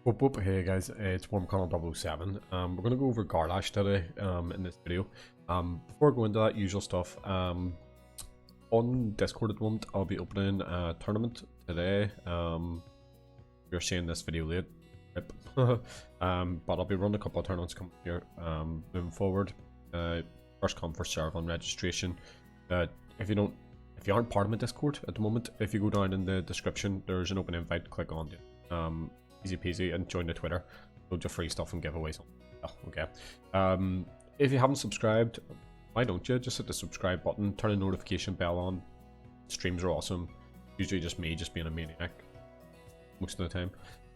Hey guys, it's WarmConnell007. We're going to go over Garlash today in this video. Before I go into that usual stuff, on Discord at the moment I'll be opening a tournament today. You're seeing this video late, but I'll be running a couple of tournaments coming here moving forward. First come, first serve on registration. If you aren't part of my Discord at the moment, if you go down in the description, there's an open invite. Click on it. Easy peasy, and join the Twitter. Loads of free stuff and giveaways. Oh, okay. If you haven't subscribed, why don't you just hit the subscribe button, turn the notification bell on. Streams are awesome. Usually just me just being a maniac most of the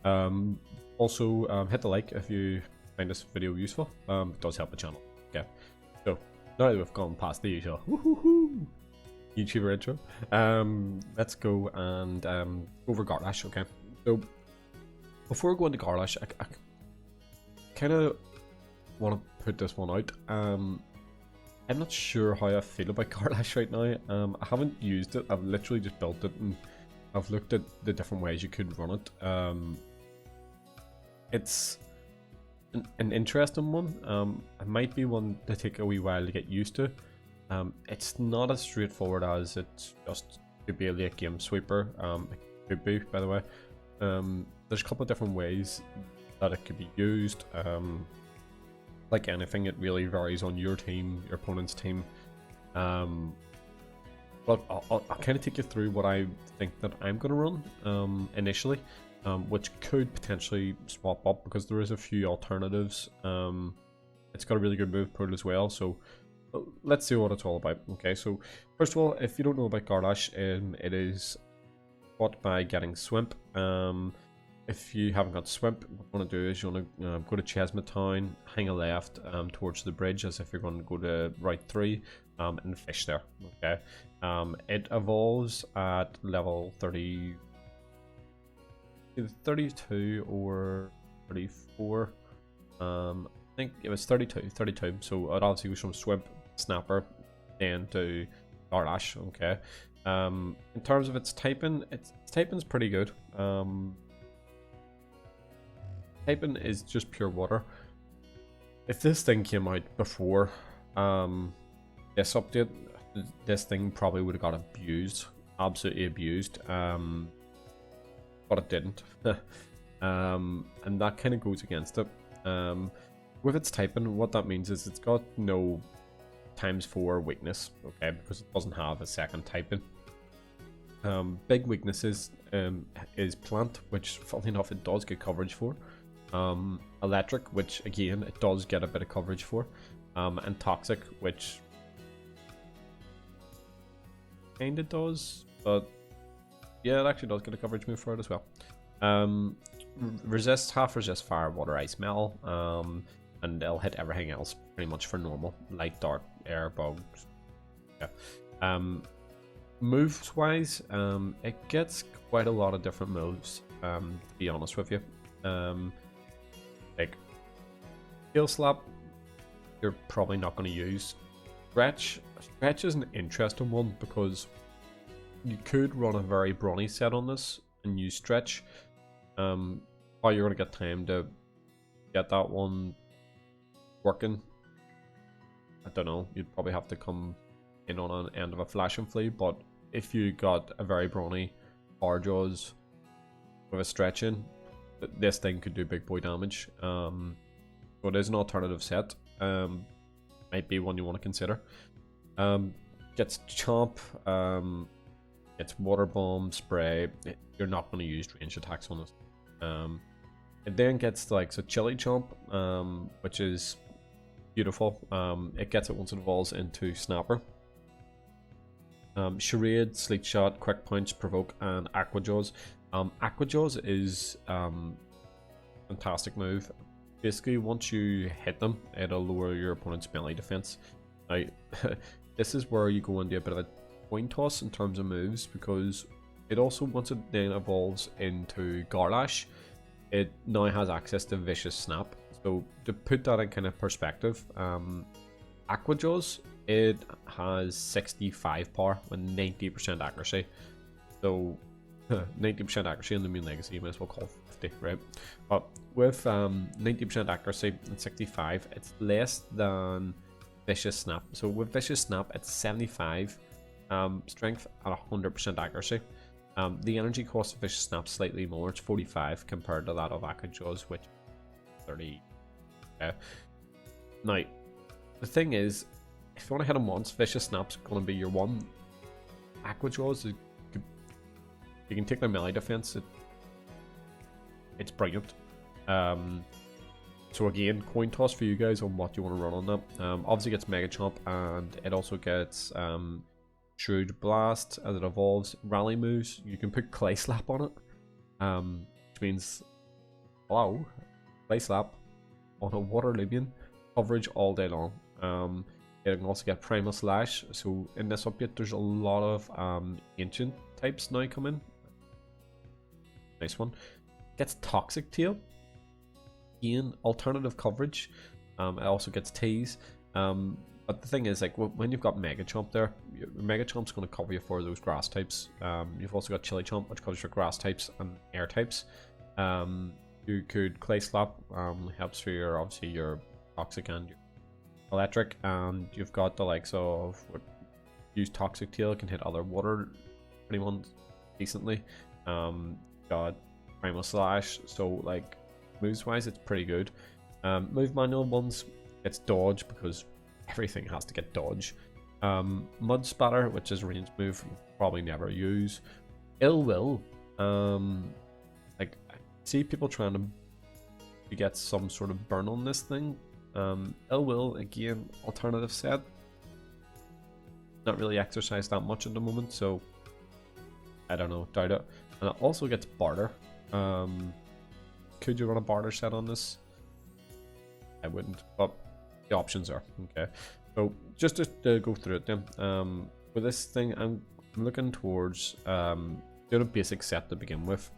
time. Also hit the like if you find this video useful. It does help the channel. Okay, so now that we've gone past the usual YouTuber intro, let's go and go over Garlash. Okay, so before I go into Garlash, I kind of want to put this one out. I'm not sure how I feel about Garlash right now. I haven't used it. I've literally just built it, and I've looked at the different ways you could run it. It's an interesting one. It might be one to take a wee while to get used to. It's not as straightforward as it's just could be a late game sweeper. It could be, by the way. There's a couple of different ways that it could be used. Like anything, it really varies on your team, your opponent's team. But I'll kind of take you through what I think that I'm going to run initially, which could potentially swap up because there is a few alternatives. It's got a really good move pool as well, so let's see what it's all about. Okay, so first of all, if you don't know about Garlash, it is fought by getting Swimp. If you haven't got Swimp, what you want to do is you want to go to Chesma Town, hang a left towards the bridge as if you're going to go to Route 3 and fish there. Okay, it evolves at level 30, either 32 or 34. I think it was 32, so it obviously goes from Swimp, Snapper, then to Garlash. Okay. In terms of its typing, its typing's pretty good. Typing is just pure water. If this thing came out before this update, this thing probably would have got abused, absolutely abused. But it didn't. And that kind of goes against it. With its typing, what that means is it's got no ×4 weakness, okay, because it doesn't have a second typing. Big weaknesses is Plant, which funnily enough it does get coverage for. Electric, which again it does get a bit of coverage for. And Toxic, which kinda does, but yeah, it actually does get a coverage move for it as well. Half resist fire, water, ice, metal, and they'll hit everything else pretty much for normal, light, dark, air, bugs. Yeah. Moves wise, it gets quite a lot of different moves, to be honest with you. Like Heal Slap, you're probably not going to use. Stretch is an interesting one because you could run a very brawny set on this and use Stretch. How you're going to get time to get that one working, I don't know. You'd probably have to come in on an end of a Flash and Flea, but if you got a very brawny Power Jaws with a Stretch in, this thing could do big boy damage. So it is an alternative set. Might be one you want to consider. Gets Chomp, gets Water Bomb, Spray. You're not going to use range attacks on this. It then gets like so Chili Chomp, which is beautiful. It gets it once it evolves into Snapper. Charade, Sleet Shot, Quick Punch, Provoke, and Aqua Jaws. Aqua Jaws is fantastic move. Basically, once you hit them, it'll lower your opponent's melee defense. Now, this is where you go into a bit of a coin toss in terms of moves, because it also, once it then evolves into Garlash, it now has access to Vicious Snap. So to put that in kind of perspective, Aqua Jaws, it has 65 power with 90% accuracy. So 90% accuracy in the Loomian Legacy, you might as well call 50, right? But with 90% accuracy and 65, it's less than Vicious Snap. So with Vicious Snap, it's 75 strength and 100% accuracy. The energy cost of Vicious Snap slightly more. It's 45 compared to that of Aqua Jaws, which is 30. Now, the thing is, if you want to hit him once, Vicious Snap's going to be your one. Aqua Jaws, you can take their melee defense. It's brilliant. So again, coin toss for you guys on what you want to run on that. Obviously, it gets Mega Chomp, and it also gets Shrewd Blast as it evolves. Rally moves. You can put Clay Slap on it, which means hello, Clay Slap on a Water Loomian. Coverage all day long. You can also get Primal Slash. So in this update, there's a lot of ancient types now coming. Nice one. Gets Toxic Tail. Again, alternative coverage. It also gets Tease. But the thing is, like, when you've got Mega Chomp there, your Mega Chomp's going to cover you for those grass types. You've also got Chili Chomp, which covers for grass types and air types. You could Clay Slap, helps for your, obviously, your Toxic and your Electric. And you've got the likes of use Toxic Tail, can hit other water ones decently. Got Primal Slash, so like moves wise, it's pretty good. Move manual ones, it's dodge because everything has to get dodge. Mud Spatter, which is a ranged move, you probably never use. Ill Will, like I see people trying to get some sort of burn on this thing. Ill Will, again, alternative set. Not really exercised that much at the moment, so I don't know, doubt it. And it also gets Barter. Could you run a barter set on this? I wouldn't, but the options are okay. So just to go through it then, with this thing, I'm looking towards doing a basic set to begin with.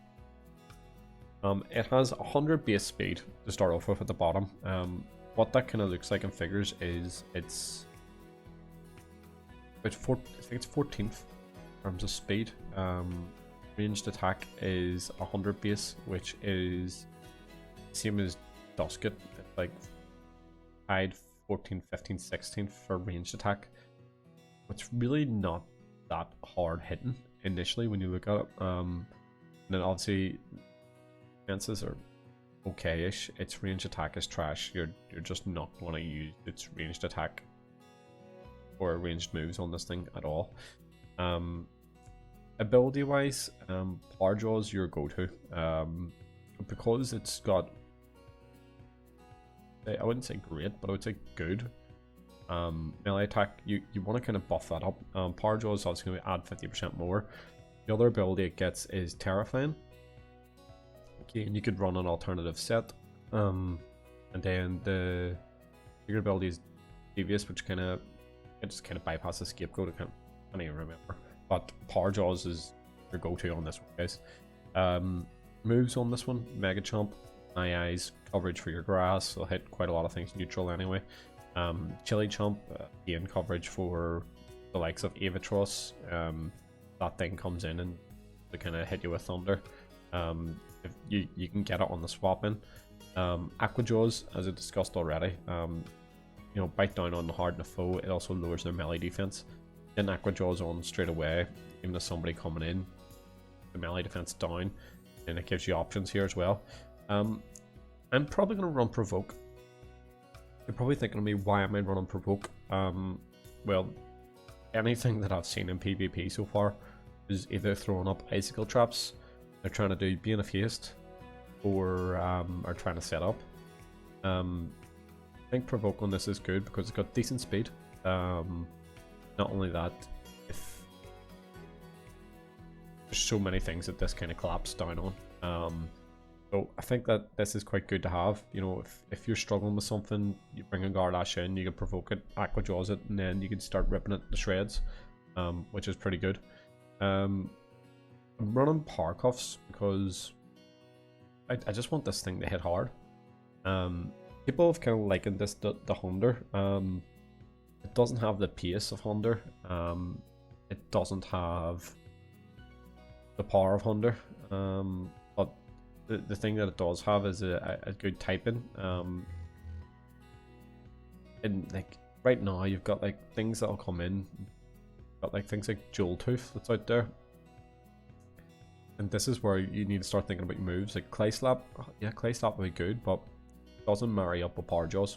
It has 100 base speed to start off with at the bottom. What that kind of looks like in figures is it's about I think it's 14th in terms of speed. Ranged attack is 100 base, which is same as Dusket. It's like tied 14, 15, 16 for ranged attack. It's really not that hard hitting initially when you look at it. And then obviously defenses are okay-ish. Its ranged attack is trash. You're just not going to use its ranged attack or ranged moves on this thing at all. Ability wise, Power Jaws your go-to, because it's got, I wouldn't say great, but I would say good melee attack. You want to kind of buff that up. Power Jaws is obviously going to add 50% more. The other ability it gets is Terrifying. Okay, and you could run an alternative set, and then the bigger ability is Devious, which kind of just bypasses Scapegoat. I can't even remember. But Power Jaws is your go-to on this one, guys. Moves on this one: Mega Chomp, My Eyes, coverage for your grass. So hit quite a lot of things neutral anyway. Chili Chomp, gain coverage for the likes of Avatros. That thing comes in and to kind of hit you with thunder. If you can get it on the swap in. Aqua Jaws, as I discussed already, you know, bite down on the hard and the foe. It also lowers their melee defense. Then Aqua Jaws on straight away, even if somebody coming in, the melee defense down, and it gives you options here as well. I'm probably going to run Provoke. You're probably thinking of me, why am I running Provoke? Well, anything that I've seen in PvP so far is either throwing up icicle traps, they're trying to do being a haste, or are trying to set up. I think Provoke on this is good because it's got decent speed. Not only that, if there's so many things that this kind of collapses down on. So I think that this is quite good to have. You know, if you're struggling with something, you bring a Garlash in, you can Provoke it, Aqua Jaws it, and then you can start ripping it to shreds, which is pretty good. I'm running Power Cuffs because I just want this thing to hit hard. People have kind of likened this to Hunder. It doesn't have the pace of Hunder. It doesn't have the power of Hunder. But the thing that it does have is a good typing. And like right now, you've got like things that'll come in. You've got like things like Jewel Tooth that's out there. And this is where you need to start thinking about your moves. Like Clay Slap, yeah, Clay Slap would be good, but it doesn't marry up with Power Jaws.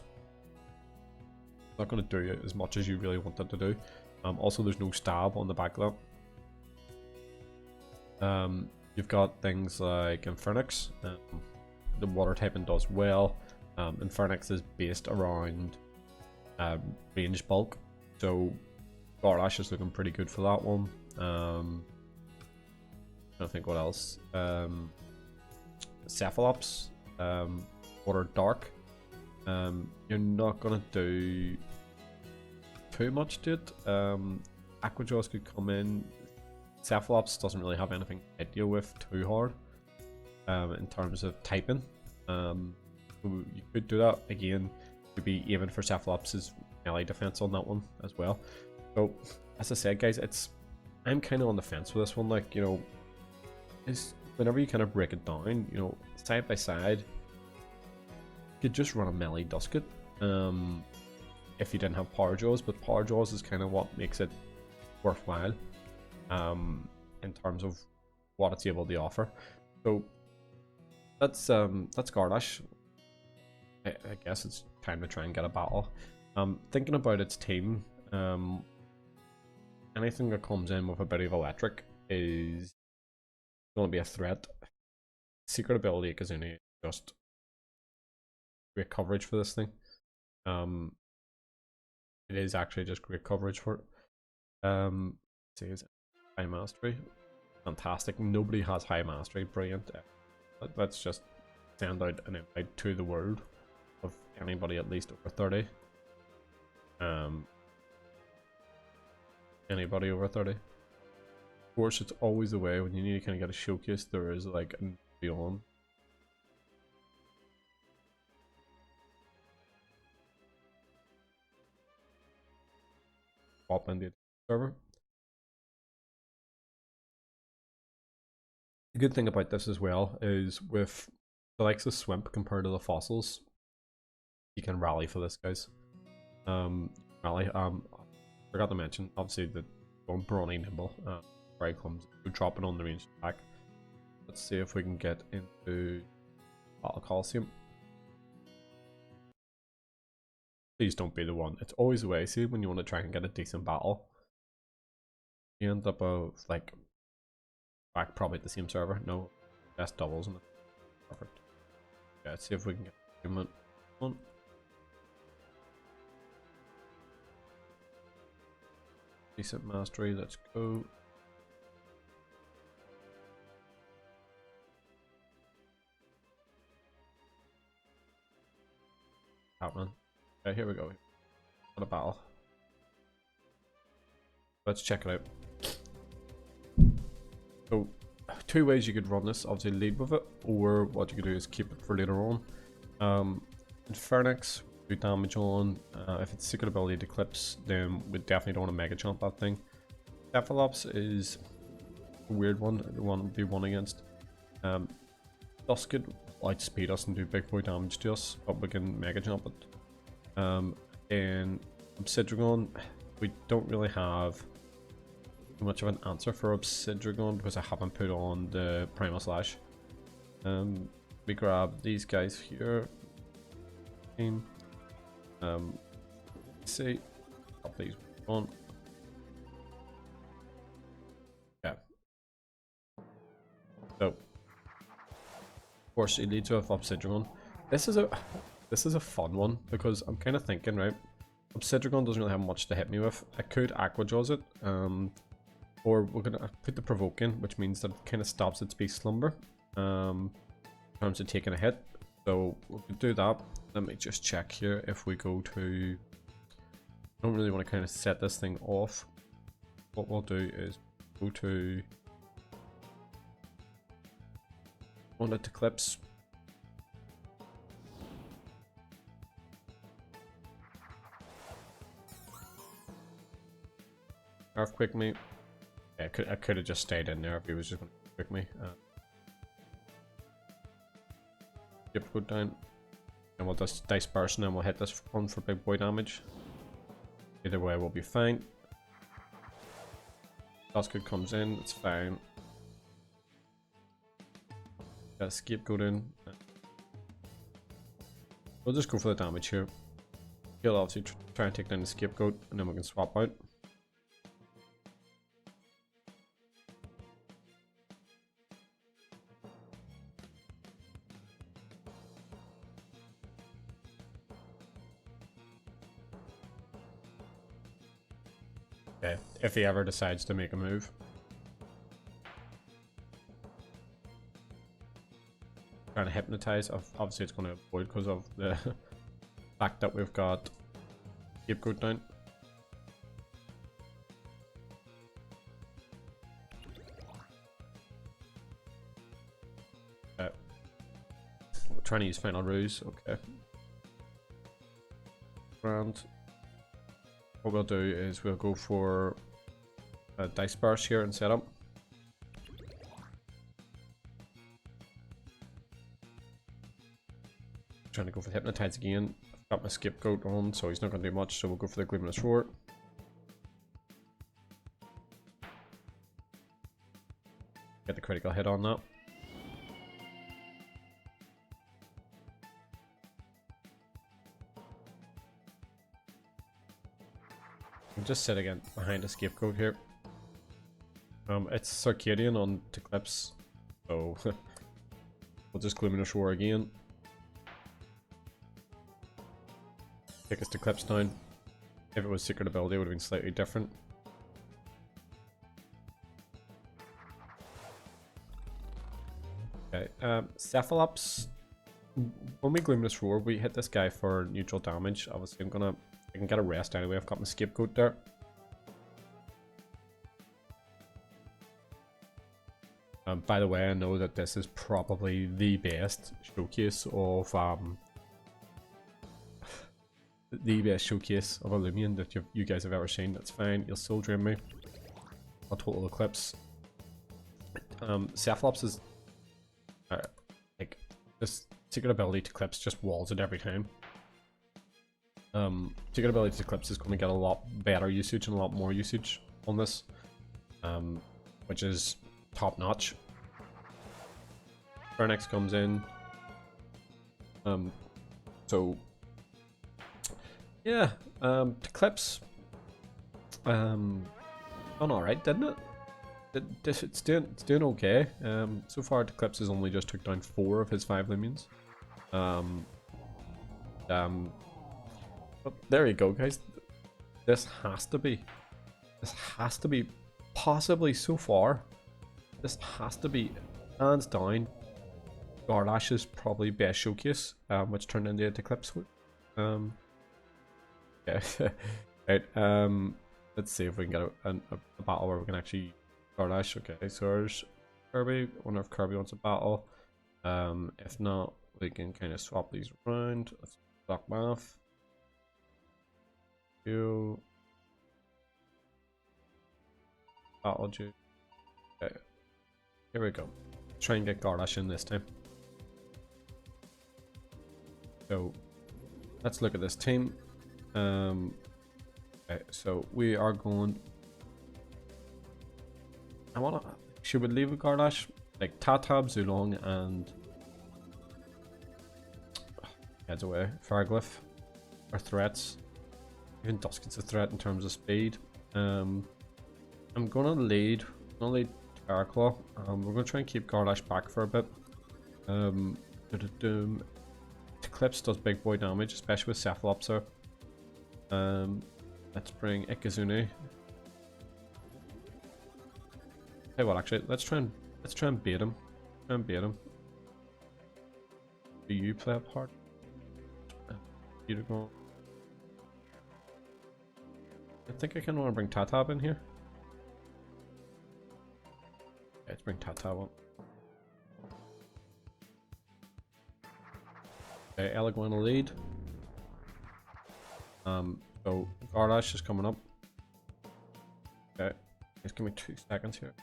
It's not going to do it as much as you really want it to do. Also, there's no stab on the back of that. You've got things like Infernix. The water typing does well. Infernix is based around range bulk, so Garlash is looking pretty good for that one. I think what else. Cephalops, water dark. You're not gonna do too much to it. Aquajaws could come in. Cephalops doesn't really have anything to hit you with too hard in terms of typing. So you could do that again. You'd be aiming for Cephalops' melee defense on that one as well. So as I said, guys, I'm kind of on the fence with this one. Like, you know, is whenever you kind of break it down, you know, side by side, you could just run a melee Dusket if you didn't have Power Jaws, but Power Jaws is kind of what makes it worthwhile in terms of what it's able to offer. So that's Garlash. I guess it's time to try and get a battle. Thinking about its team, anything that comes in with a bit of electric is going to be a threat. Secret ability Kazuni is just great coverage for this thing. It is actually just great coverage for it. See, is it high mastery? Fantastic. Nobody has high mastery. Brilliant. Let's just send out an invite to the world of anybody at least over 30. Anybody over 30. Of course, it's always the way when you need to kind of get a showcase. There is like a beyond. Pop in the server. The good thing about this as well is with the likes of Swimp compared to the fossils, you can rally for this, guys. Rally. Forgot to mention, obviously the Brawny Nimble, very clumsy. We're dropping on the range attack. Let's see if we can get into Battle Coliseum. Please don't be the one. It's always the way. See, when you want to try and get a decent battle, you end up like back probably at the same server. No, best doubles in it. Perfect. Yeah, let's see if we can get movement on. Decent mastery. Let's go. Out, man. Okay, here we go. Got a battle. Let's check it out. So, two ways you could run this. Obviously, lead with it, or what you could do is keep it for later on. Infernix, do damage on. If it's secret ability to Eclipse, then we definitely don't want to Mega Chomp that thing. Cephalops is a weird one. The one would be one against. Dusket outspeed us and do big boy damage to us, but we can Mega Chomp it. And Obsidragon, we don't really have too much of an answer for Obsidragon because I haven't put on the Primal Slash. We grab these guys here. See, pop these on. Yeah. So, of course, it leads with Obsidragon. This is a fun one because I'm kind of thinking, right? Obsidragon doesn't really have much to hit me with. I could Aquajaws it, or we're gonna put the Provoke in, which means that it kind of stops its Beast Slumber in terms of taking a hit. So we could do that. Let me just check here if we go to. I don't really want to kind of set this thing off. What we'll do is go to. On it to Eclipse. Earthquake me. Yeah, I could have just stayed in there if he was just going to quick me. Scapegoat down. And we'll just disperse and then we'll hit this one for big boy damage. Either way we'll be fine. Scapegoat comes in, it's fine. Got a scapegoat in. We'll just go for the damage here. He'll obviously try and take down the scapegoat and then we can swap out. Okay, if he ever decides to make a move. Trying to hypnotize, obviously it's going to avoid because of the fact that we've got scapegoat down. Okay. We're trying to use final ruse, okay. And what we'll do is we'll go for a dice burst here and setup. Trying to go for the hypnotize again. I've got my scapegoat on, so he's not going to do much, so we'll go for the Luminous Roar. Get the critical hit on that. I'm just sitting behind a scapegoat here. It's Circadian on Eclipse, so we'll just Luminous Roar again. Take us to Eclipse down. If it was secret ability, it would have been slightly different. Okay, Cephalops. When we Luminous Roar, we hit this guy for neutral damage. Obviously, I can get a rest anyway. I've got my scapegoat there. By the way, I know that this is probably the best showcase of a Loomian that you guys have ever seen. That's fine. You'll still drain me. I'll total Eclipse. Cephalops is like this secret ability to Eclipse just walls it every time. Secret ability to Eclipse is going to get a lot better usage and a lot more usage on this, which is top notch. Pharynx comes in. So yeah, Eclipse done alright, didn't it? It's doing okay. So far Eclipse has only just took down 4 of his 5 Loomians. But there you go, guys. This has to be possibly so far. This has to be hands down Garlash's probably best showcase, which turned into a Eclipse. Yeah. Right. Let's see if we can get a battle where we can actually Garlash. Okay, so there's Kirby. I wonder if Kirby wants a battle. If not, we can kind of swap these around. Let's block off. You battle juice. Okay. Here we go. Try and get Garlash in this time. So let's look at this team. Okay, so we are going. Should we leave with Garlash? Like Tatab, Zulong, and heads away. Farglyph are threats. Even Dusket's a threat in terms of speed. I'm gonna lead Terraclaw. We're gonna try and keep Garlash back for a bit. Eclipse does big boy damage, especially with Cephalops. Let's bring Ikazune. Hey, well, actually, let's try and bait him. Do you play a part? You to go. I think I kind of want to bring Tatab in here. Okay, let's bring Tatab on. Okay, Elegant lead. So Garlash is coming up. Okay, just give me 2 seconds here.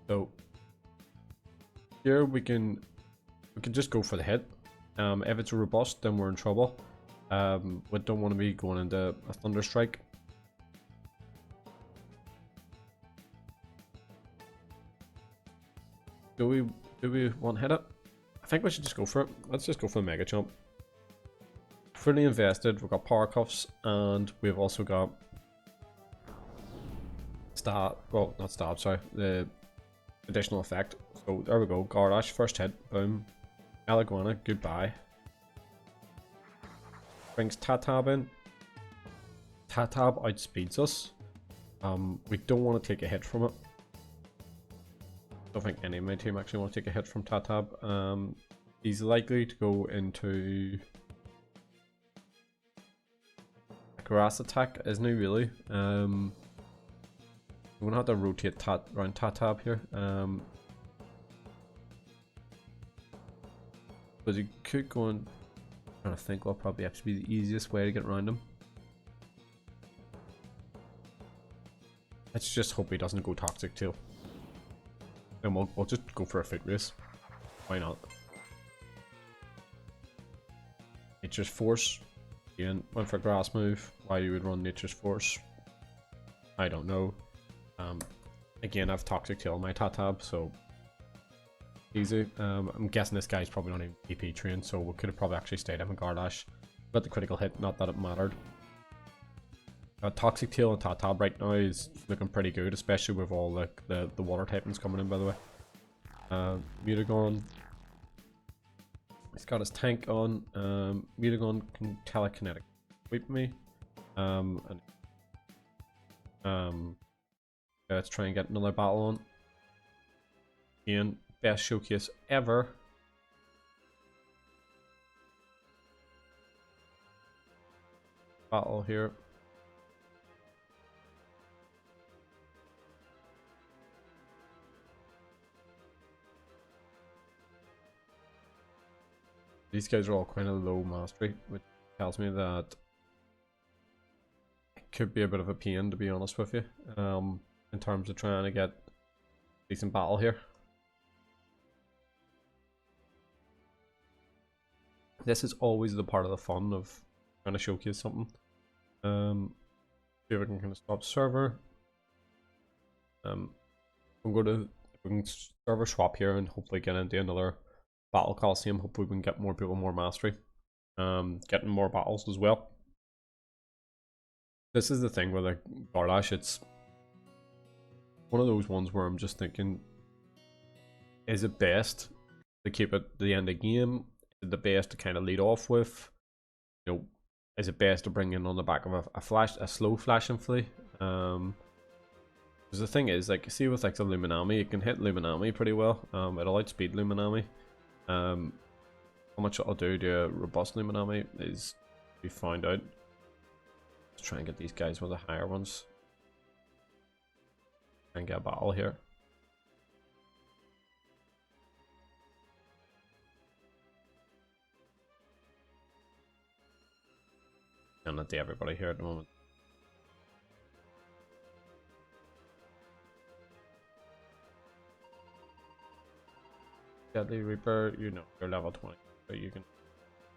So here we can just go for the hit. If it's a robust, then we're in trouble. We don't want to be going into a thunder strike. Do we want to hit it? I think we should just go for it. Let's just go for the mega jump. Fully invested. We've got power cuffs, and we've also got well, not stab, sorry, the additional effect. So there we go. Garlash, first hit, boom. Alaguana, goodbye. Brings Tatab in. Tatab outspeeds us. We don't want to take a hit from it. Don't think any of my team actually want to take a hit from Tatab. He's likely to go into a grass attack, isn't he? Really? We're gonna have to rotate around Tatab here. But he could go and trying to think what probably have to be the easiest way to get around him. Let's just hope he doesn't go Toxic Tail. And we'll just go for a foot race. Why not? Nature's Force. Again, went for a grass move. Why you would run Nature's Force, I don't know. Again, I have Toxic Tail on my Tatab, so easy. I'm guessing this guy's probably not even PP trained, so we could have probably actually stayed him in Garlash. Got the critical hit, not that it mattered. Toxic Tail and Tatab right now is looking pretty good, especially with all the water typings coming in, by the way. Mutagon. He's got his tank on. Mutagon can telekinetic sweep me. Let's try and get another battle on. Again, best showcase ever. Battle here. These guys are all kind of low mastery, which tells me that it could be a bit of a pain, to be honest with you, in terms of trying to get decent battle here. This is always the part of the fun of trying to showcase something. See if we can kind of stop server. We'll go to, we can server swap here and hopefully get into another battle coliseum. Hopefully we can get more people more mastery, getting more battles as well. This is the thing with like Garlash, it's one of those ones where I'm just thinking, is it best to keep it to the end of the game? Is it the best to kind of lead off with? You know, is it best to bring in on the back of a slow flash and flee? Because the thing is, like, see with like the Luminami, you can hit Luminami pretty well. It'll outspeed Luminami. How much it'll do to a robust Luminami is to be found out. Let's try and get these guys with the higher ones. Try and get a battle here. And not to everybody here at the moment. Deadly Reaper, you know, you're level 20, so you can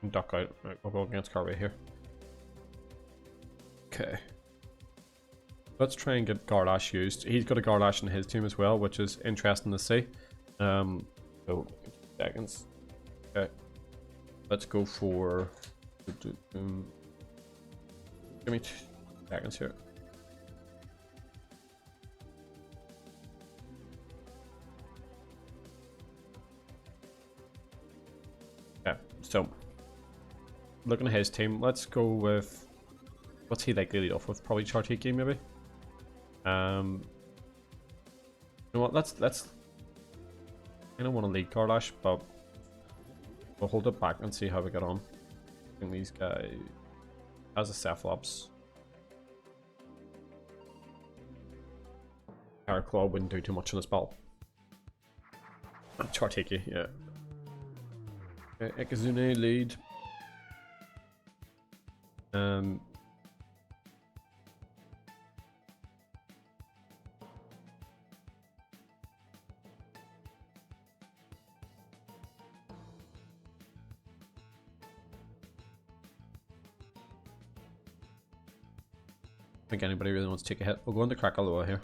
duck out. Right, we'll go against Carway here. Okay. Let's try and get Garlash used. He's got a Garlash in his team as well, which is interesting to see. So, seconds. Okay. Let's go for... Give me 2 seconds here. Okay, so looking at his team, let's go with what's he likely to lead off with? Probably Chartiki maybe. You know what? Let's. I don't want to lead Garlash, but we'll hold it back and see how we get on. I think these guys has a Cephalops. Claw wouldn't do too much in this battle. Chartiki, yeah. Okay, Ekazune lead. think anybody really wants to take a hit. We'll go into Krakaloa here.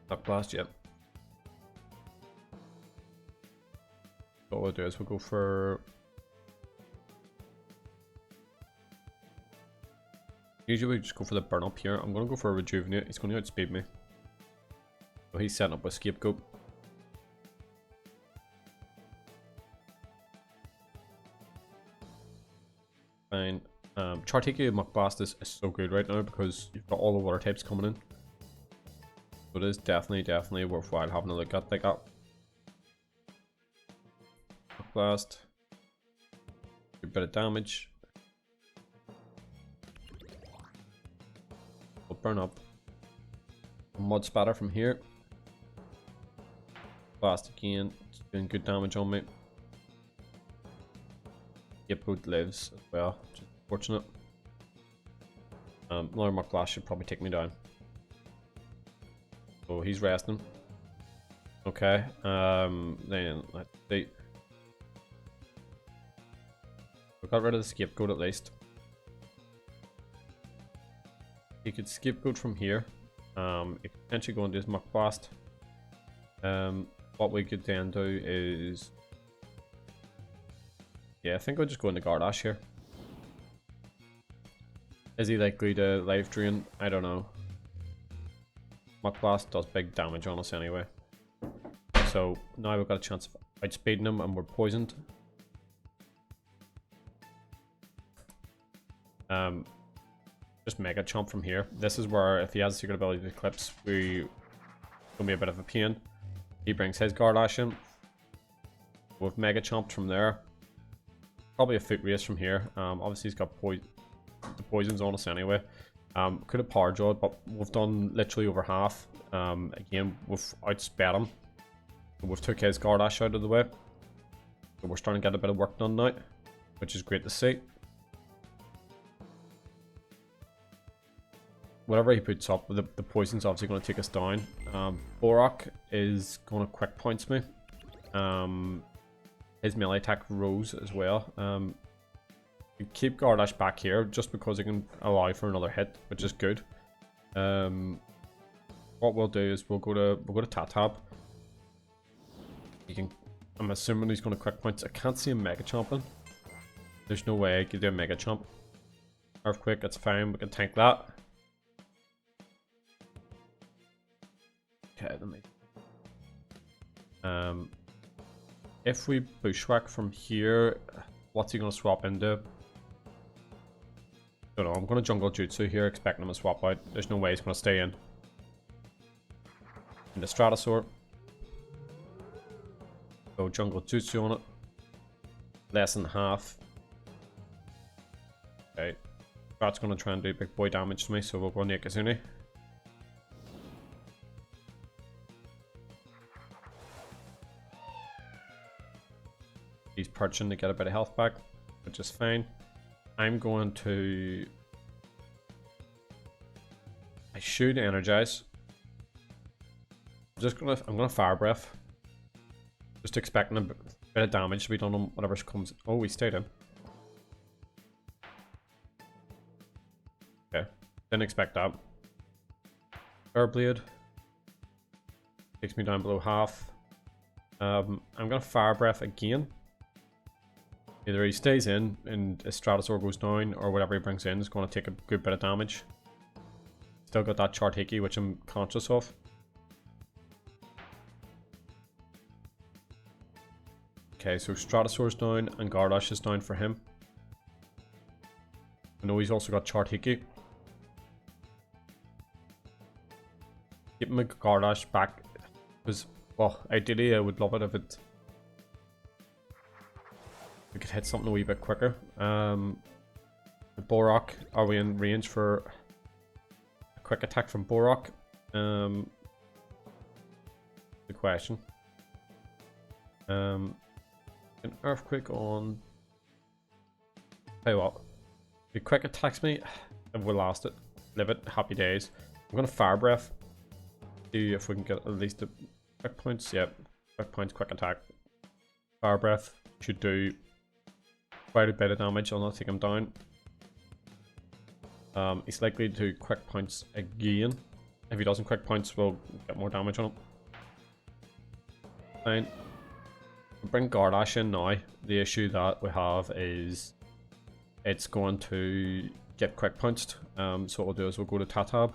That blast, yep. What we'll do is we'll go for... Usually we just go for the burn up here. I'm going to go for a rejuvenate. He's going to outspeed me. So he's setting up a scapegoat. Fine. Chartiki and Muckblast is so good right now because you've got all the water types coming in. So it is definitely worthwhile having a look at like that. Muckblast. A bit of damage. We'll burn up. A mud spatter from here. Blast again. It's doing good damage on me. Scapegoat lives as well, which is unfortunate. Another Muckblast should probably take me down. So he's resting. Okay, then let's see. We got rid of the scapegoat at least. He could scapegoat from here. He could potentially go into his Muckblast. What we could then do is... Yeah, I think I'll just go into Garlash here. Is he likely to life drain? I don't know. Muckblast does big damage on us anyway. So now we've got a chance of outspeeding him and we're poisoned. Just Mega Chomp from here. This is where if he has a secret ability to Eclipse, it's gonna be a bit of a pain. He brings his Garlash in. With Mega Chomp from there. Probably a foot race from here. Obviously he's got the poisons on us anyway. Could have power jawed, but we've done literally over half. Again, we've outsped him. We've took his Garlash out of the way. So we're starting to get a bit of work done now, which is great to see. Whatever he puts up, the poison's obviously going to take us down. Borak is going to quick points me. His melee attack rose as well. You keep Garlash back here just because it can allow for another hit, which is good. What we'll do is we'll go to Tatab. I'm assuming he's going to quick points. I can't see him Mega Chomping. There's no way I could do a Mega Chomp. Earthquake, that's fine. We can tank that. Okay, let me. If we bushwhack from here, what's he going to swap into? Don't know. I'm going to jungle jutsu here, expecting him to swap out. There's no way he's going to stay in. Into Stratosaur. So jungle jutsu on it. Less than half. Okay. Strat's going to try and do big boy damage to me, so we'll go into Kazuni. He's perching to get a bit of health back, which is fine. I'm going to... I should energize. I'm gonna fire breath. Just expecting a bit of damage to be done on whatever comes. Oh, we stayed in. Okay, didn't expect that. Airblade takes me down below half. I'm gonna fire breath again. Either he stays in and his Stratosaur goes down, or whatever he brings in is going to take a good bit of damage. Still got that Chartiki, which I'm conscious of. Okay, so Stratosaur's down and Garlash is down for him. I know he's also got Chartiki. Keep my Garlash back, because, well, ideally I would love it if we could hit something a wee bit quicker. The Borak, are we in range for a quick attack from Borak? The question. An earthquake on. Tell you what, if he quick attacks me, if we lost it, live it, happy days. I'm gonna fire breath. See if we can get at least a quick points. Yep, quick points, quick attack. Fire Breath should do quite a bit of damage. I'll not take him down. He's likely to quick points again. If he doesn't quick points, we'll get more damage on him. Fine. We'll bring Garlash in now. The issue that we have is it's going to get quick punched. So what we'll do is we'll go to Tatab.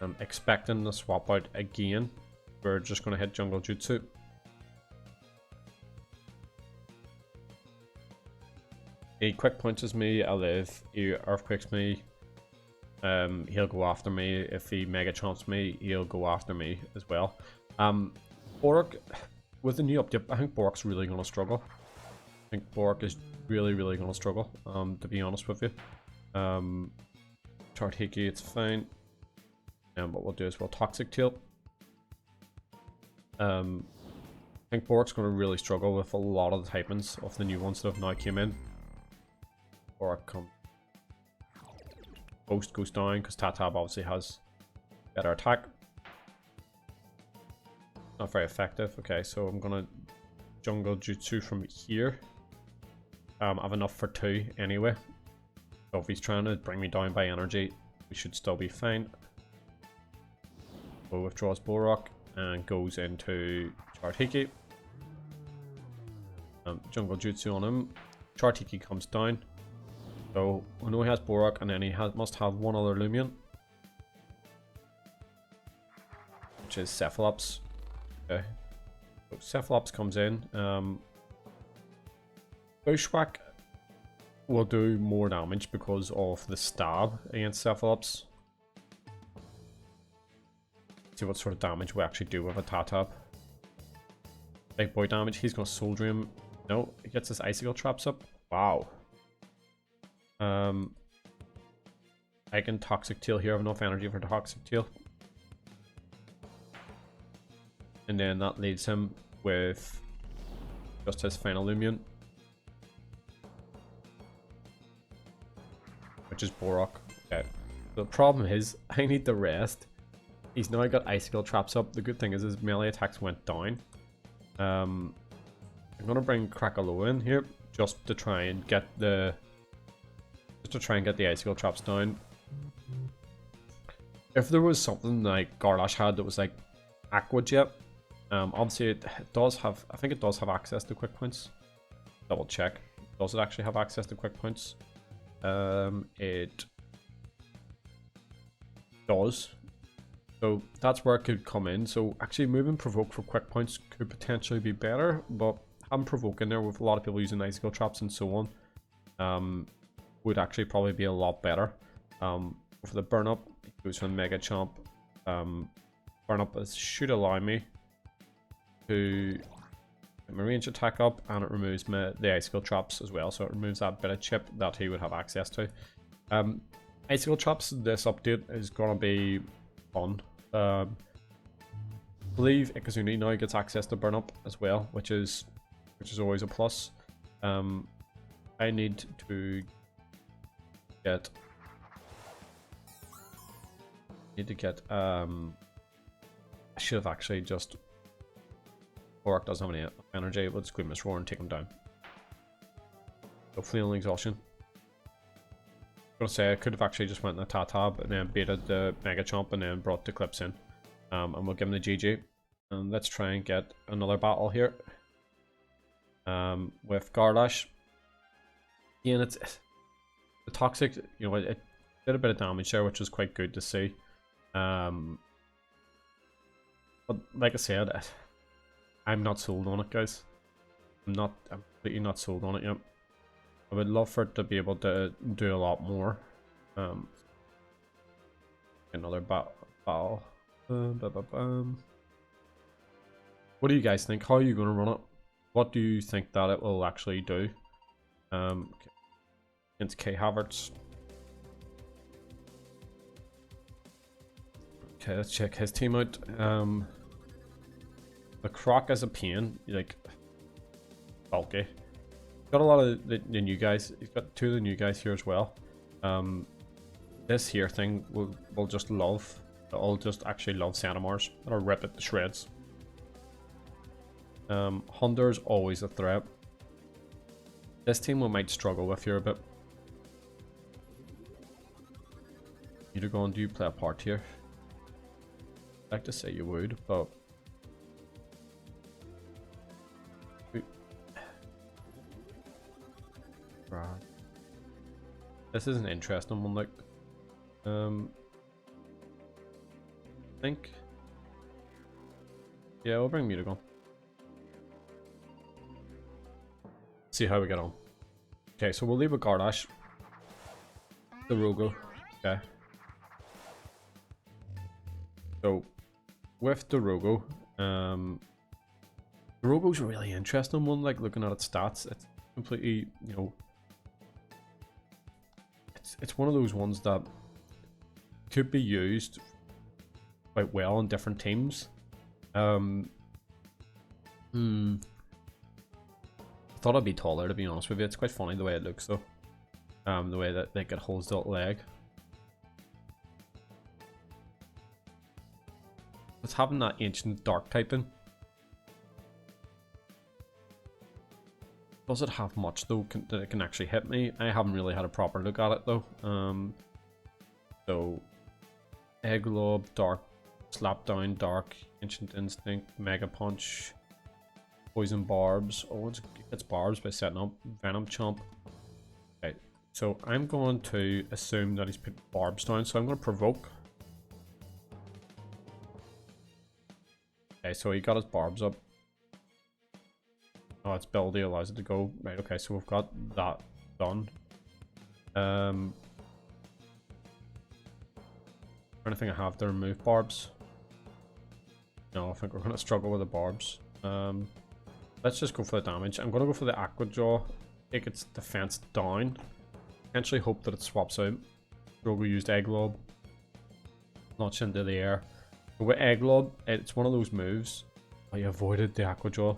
I'm expecting to swap out again. We're just going to hit Jungle Jutsu. He quick punches me, I live. He earthquakes me. He'll go after me. If he mega chomps me, he'll go after me as well. Bork, with the new update, I think Bork's really going to struggle. I think Bork is really going to struggle, to be honest with you. Chart Hiki, it's fine. And what we'll do is we'll Toxic Tail. I think Bork's going to really struggle with a lot of the typings of the new ones that have now came in. Bork comes. Ghost goes down because Tatab obviously has better attack. Not very effective. Okay, so I'm gonna Jungle Jutsu from here. I have enough for 2 anyway. So if he's trying to bring me down by energy, we should still be fine. So withdraws Borok and goes into Chartiki. Jungle Jutsu on him. Chartiki comes down. So I know he has Borok, and then he must have one other Loomian, which is Cephalops. Okay. So Cephalops comes in. Bushwhack will do more damage because of the stab against Cephalops. See what sort of damage we actually do with a Tatab. Big boy damage. He's going to Soul Dream. No, he gets his Icicle Traps up. Wow. I can Toxic Tail here. I have enough energy for Toxic Tail. And then that leaves him with just his final Loomian, which is Borok. Okay. The problem is, I need the rest. He's now got Icicle Traps up. The good thing is his melee attacks went down. I'm gonna bring Krakaloa in here just to try and get the Icicle Traps down. If there was something like Garlash had that was like Aqua Jet, obviously it does have, I think it does have access to quick points. Double check. Does it actually have access to quick points? It does. So that's where it could come in. So actually moving Provoke for quick points could potentially be better, but having Provoke in there with a lot of people using Icicle Traps and so on, would actually probably be a lot better. For the burn up, it goes from Mega Chomp. Burn up should allow me to get my range attack up, and it removes the Icicle Traps as well. So it removes that bit of chip that he would have access to. Icicle Traps, this update is gonna be fun. I believe Ikazuni now gets access to burn up as well, which is always a plus. I need to get I should have actually just Bork doesn't have any energy. Let's Grimace Roar and take him down. So Fleeing Exhaustion. I was gonna say I could have actually just went in the Tatab and then baited the Mega Chomp and then brought the Clips in. And we'll give him the GG. And let's try and get another battle here. With Garlash. Again, it's the Toxic, you know, it did a bit of damage there, which was quite good to see. But like I said, I'm not sold on it, guys. I'm completely not sold on it yet. I would love for it to be able to do a lot more. Another battle. What do you guys think? How are you going to run it? What do you think that it will actually do? Against K Havertz. Okay, let's check his team out. The Croc is a pain, like bulky. Got a lot of the new guys. He's got 2 of the new guys here as well. This here thing will just love. I'll just actually love Santamars. I'll rip it to shreds. Hunter's always a threat. This team we might struggle with here a bit. Udagon, do you play a part here? I'd like to say you would, but right. This is an interesting one, like I think, yeah, we'll bring Mutagon. See how we get on. Okay, so we'll leave with Garlash, the Rogo. Okay. So with the Rogo, the Rogo's a really interesting one. Like looking at its stats, it's completely, you know, it's one of those ones that could be used quite well in different teams. I thought I'd be taller, to be honest with you. It's quite funny the way it looks though. The way that like it holds the leg. It's having that ancient dark typing. Does it have much though that it can actually hit me? I haven't really had a proper look at it though. So Egg Lob, Dark, Slap Down, Dark, Ancient Instinct, Mega Punch, Poison Barbs. Oh, it's barbs by setting up Venom Chomp. Okay, so I'm going to assume that he's put barbs down, so I'm going to provoke. Okay, so he got his barbs up. Oh, its ability allows it to go. Right, okay, so we've got that done. Anything I have to remove barbs? No, I think we're going to struggle with the barbs. Let's just go for the damage. I'm going to go for the Aqua Jaw. Take its defense down. Potentially hope that it swaps out. Rogo used Egg Lob. Launch into the air. But with Egg Lob, it's one of those moves. I avoided the Aqua Jaw.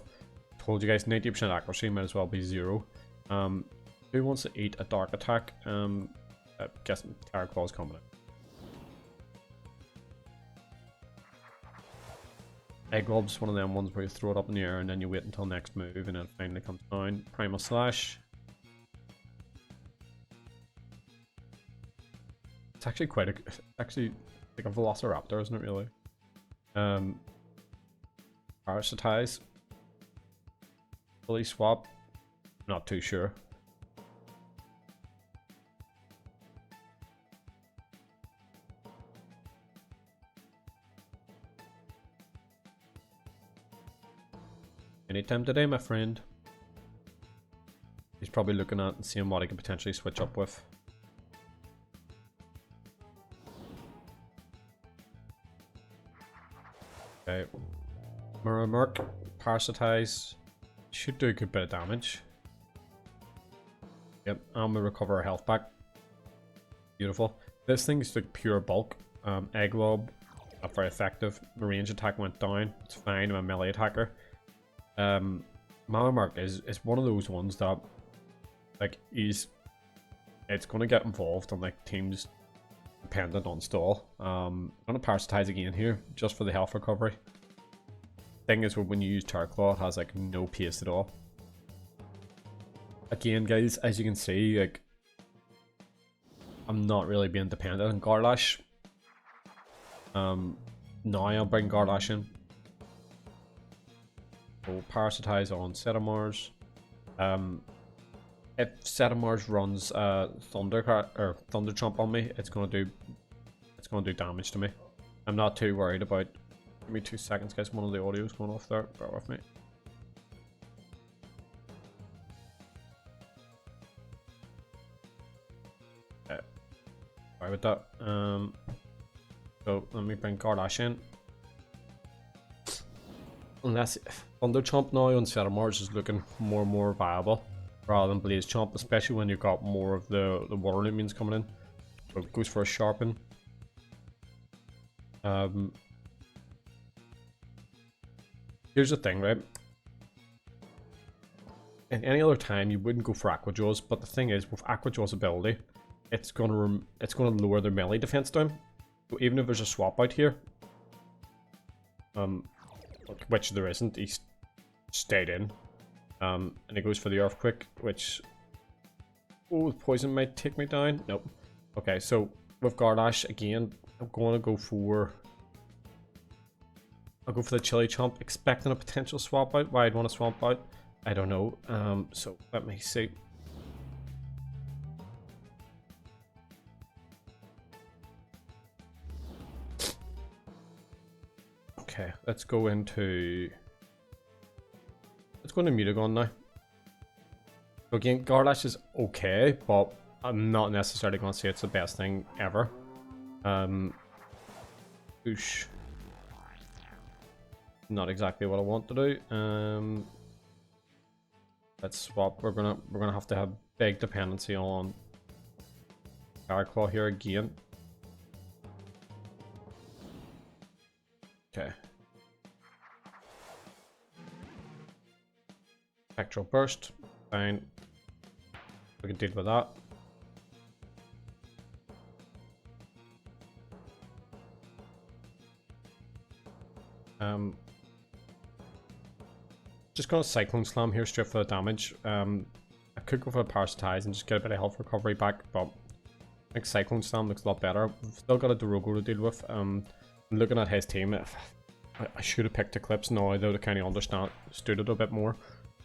Told you guys, 90% accuracy might as well be 0. Who wants to eat a dark attack? I guess Terra Claw's coming in. Egg Lob's one of them ones where you throw it up in the air and then you wait until next move and then it finally comes down. Primal Slash. It's actually quite a, actually like a Velociraptor, isn't it really? Parasitize. Fully swap. Not too sure. Anytime today, my friend. He's probably looking at and seeing what he can potentially switch up with. Okay. Mirror Merc. Parasitize. Should do a good bit of damage. Yep, and we recover our health back. Beautiful. This thing's like pure bulk. Egg Lob, not very effective. My range attack went down. It's fine. I'm a melee attacker. Mark is one of those ones that like it's gonna get involved on like teams dependent on stall. I'm gonna parasitize again here just for the health recovery. Thing is, when you use Terra Claw, it has like no pace at all. Again, guys, as you can see, like I'm not really being dependent on Garlash. Now I'll bring Garlash in. So parasitize on Setamars. If Setamars runs Thunder Chomp on me, it's gonna do damage to me. I'm not too worried about. Give me 2 seconds, guys. One of the audio's going off there. Bear with me. Okay. Sorry about that. So let me bring Garlash in. Unless Thunder Chomp now on Setamars is looking more and more viable rather than Blaze Chomp, especially when you've got more of the Water Loomians coming in. So it goes for a Sharpen. Here's the thing, right? In any other time, you wouldn't go for Aqua Jaws, but the thing is, with Aqua Jaws' ability, it's gonna lower their melee defense down. So even if there's a swap out here, which there isn't, stayed in. And he goes for the Earthquake, which... Oh, poison might take me down. Nope. Okay, so with Garlash, again, I'm going to go for... I'll go for the Chili Chomp, expecting a potential swap out. Why I'd want to swap out, I don't know. So let me see. Okay, let's go into Mutagon now. So again, Garlash is okay, but I'm not necessarily going to say it's the best thing ever. Oosh. Not exactly what I want to do. Let's swap. We're gonna have to have big dependency on Claw here again. Okay. Spectral Burst. Fine. We can deal with that. Just gonna Cyclone Slam here straight for the damage. I could go for a Parasitize and just get a bit of health recovery back, but I think Cyclone Slam looks a lot better. We've still got a Dorogo to deal with. Looking at his team, I should have picked Eclipse now, though, to kind of understood it a bit more.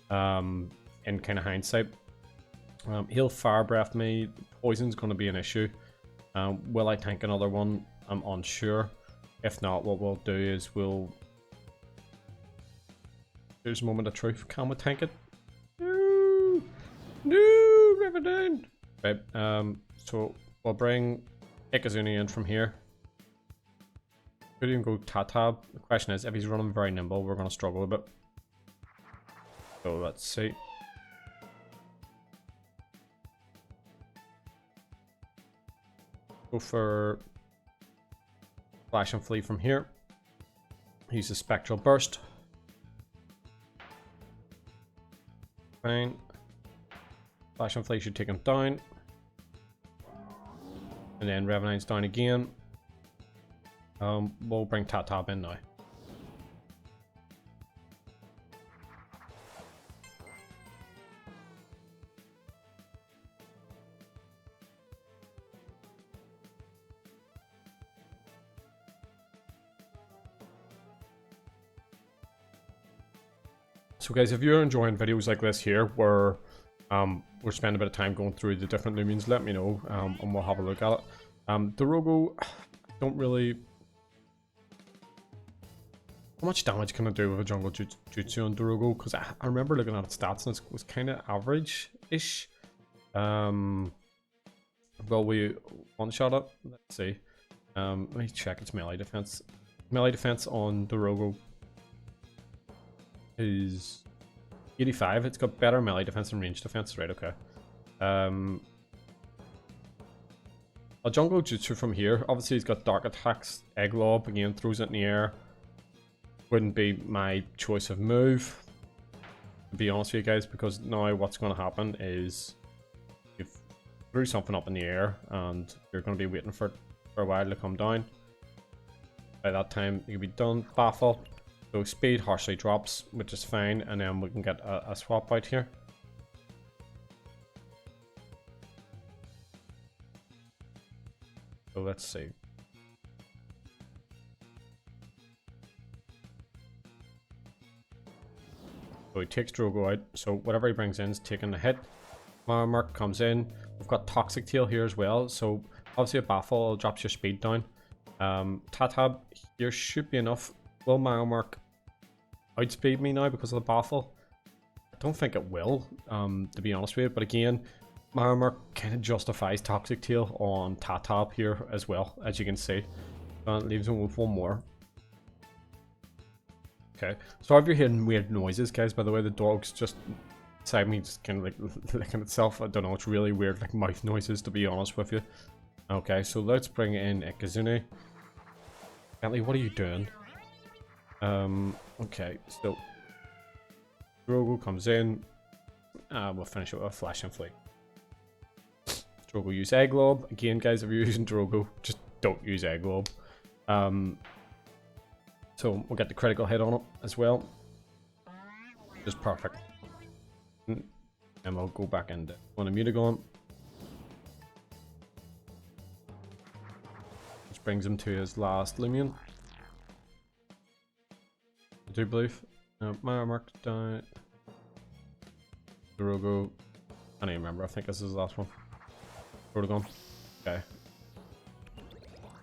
In kind of hindsight. He'll Fire Breath me. Poison's going to be an issue. Will I tank another one? I'm unsure. If not, what we'll do is There's a moment of truth. Can we tank it? No! No! River down! Right, so we'll bring Ikazuni in from here. Could even go Tatab. The question is, if he's running very nimble, we're going to struggle a bit. So let's see. Go for Flash and Flee from here. Use the Spectral Burst. Fine. Flash and Flee should take him down. And then Revenine's down again. We'll bring Tatab in now. So guys, if you're enjoying videos like this here, where we're spending a bit of time going through the different Loomians, let me know, and we'll have a look at it. Dorogo, don't really... How much damage can I do with a jungle jutsu on Dorogo? Because I remember looking at its stats and it was kind of average-ish. Will we one-shot it? Let's see. Let me check its melee defense. Melee defense on Dorogo is 85. It's got better melee defense and range defense. Right, okay. I'll jungle jutsu from here. Obviously, he's got dark attacks. Egg Lob, again, throws it in the air. Wouldn't be my choice of move, to be honest with you guys, because now what's going to happen is you've threw something up in the air and you're going to be waiting for a while to come down. By that time, you'll be done. Baffle. So speed harshly drops, which is fine, and then we can get a swap out here. So let's see. So he takes Drogo out, so whatever he brings in is taking the hit. Mark comes in. We've got Toxic Tail here as well, so obviously a Baffle drops your speed down. Tatab here should be enough. Will Mark outspeed me now because of the Baffle? I don't think it will, to be honest with you, but again, Mark kind of justifies Toxic Tail on Tatab here as well, as you can see. And it leaves him with one more. Okay, so if you're hearing weird noises, guys, by the way, the dog's just beside me, just kind of like licking itself. I don't know, it's really weird, like mouth noises, to be honest with you. Okay, so let's bring in Ikazuni. Bentley, what are you doing? Okay, so Drogo comes in. We'll finish it with a Flash and Flee. Drogo use Egg Lob. Again, guys, if you're using Drogo, just don't use Egg Lob. So we'll get the critical hit on it as well. Just perfect. And we'll go back into one of Mutagon. Which brings him to his last Loomian. I do believe. My marked down. Dorogo. I don't even remember. I think this is the last one. Protogon. Okay.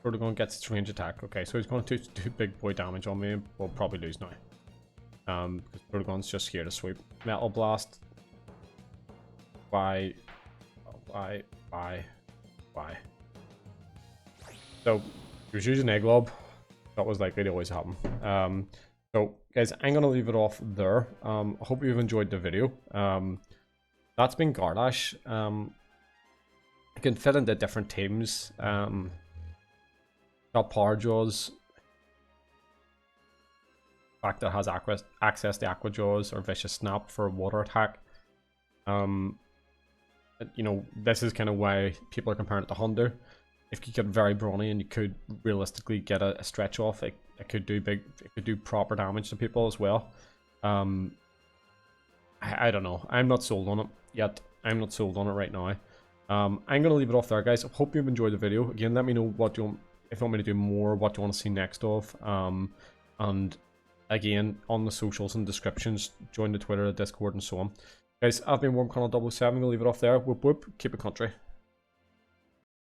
Protogon gets its range attack. Okay, so he's going to do big boy damage on me. We'll probably lose now. Because Protogon's just here to sweep. Metal Blast. Why? So, he was using Egg Lob. That was likely to always happen. So, guys, I'm going to leave it off there. I hope you've enjoyed the video. That's been Garlash. I can fit into different teams. Got Power Jaws. Fact that has access to Aqua Jaws or Vicious Snap for a water attack. You know, this is kind of why people are comparing it to Hunter. If you get very brawny and you could realistically get a stretch off, it could do proper damage to people as well. I don't know. I'm not sold on it yet. I'm not sold on it right now. I'm gonna leave it off there, guys. I hope you've enjoyed the video. Again, let me know what you want, if you want me to do more, what you want to see next of. And again, on the socials and descriptions, join the Twitter, the Discord, and so on. Guys, I've been WarmConnell 7. I'm gonna leave it off there. Whoop whoop. Keep it country.